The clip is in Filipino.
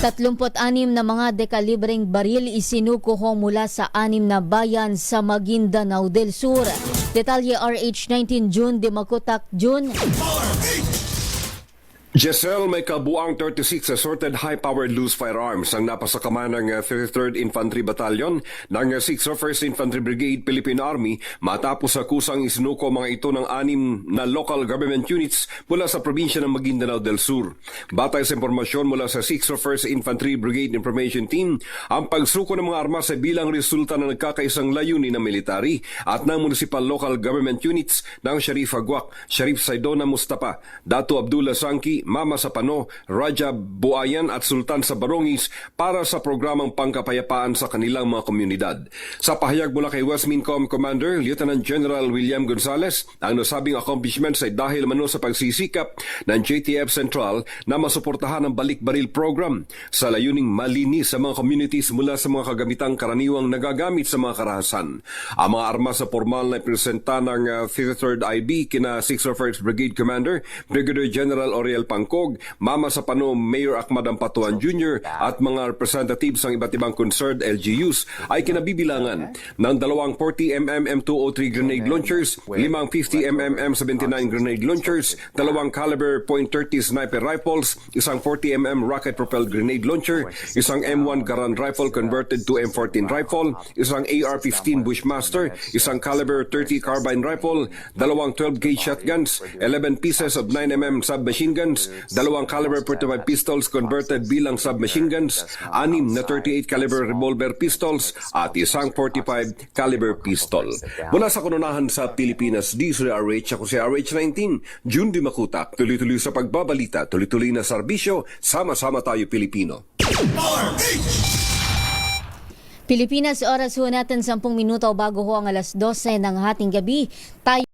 36 na mga dekalibreng baril isinuko mula sa 6 na bayan sa Maguindanao del Sur. Detalye RH19 June Dimakutak June. Giselle, may kabuang 36 assorted high-powered loose firearms ang napasakaman ng 33rd Infantry Battalion ng 6th Infantry Brigade Philippine Army matapos sa kusang isinuko mga ito ng 6 na local government units mula sa probinsya ng Maguindanao del Sur. Batay sa impormasyon mula sa 6th Infantry Brigade Information Team, ang pagsuko ng mga armas ay bilang resulta ng nagkakaisang layunin ng military at ng municipal local government units ng Sharif Agwak, Sharif Saidona Mustafa, Dato Abdullah Sangki, Mama Sapano, Raja Buayan at Sultan sa Barongis para sa programang pangkapayapaan sa kanilang mga komunidad. Sa pahayag mula kay West Mincom Commander Lieutenant General William Gonzales, ang nasabing accomplishments ay dahil mano sa pagsisikap ng JTF Central na masuportahan ang balik-baril program sa layuning malinis sa mga communities mula sa mga kagamitang karaniwang nagagamit sa mga karahasan. Ang mga armas sa formal na presenta ng 53rd IB kina 601st Brigade Commander Brigadier General Oriel Pangkog, Mama Sapano Mayor Ahmad Ampatuan Jr. at mga representatives ng iba't ibang concerned LGUs ay kinabibilangan ng 2 40mm M203 grenade launchers, 5 50mm M79 grenade launchers, 2 caliber .30 sniper rifles, 1 40mm rocket-propelled grenade launcher, 1 M1 Garand rifle converted to M14 rifle, 1 AR-15 Bushmaster, 1 caliber .30 carbine rifle, 2 12-gauge shotguns, 11 pieces of 9mm submachine guns, 2 caliber .45 pistols converted bilang submachine guns, 6 na 38 caliber revolver pistols at 1 45 caliber pistol. Mula sa kununahan sa Pilipinas, DZRH, ako si RH19, June Dimakutak, tuloy-tuloy sa pagbabalita, tuloy-tuloy na serbisyo, sama-sama tayo Pilipino. Pilipinas, oras ho natin 10 minuto bago ho ang alas 12 ng hating gabi. Tayo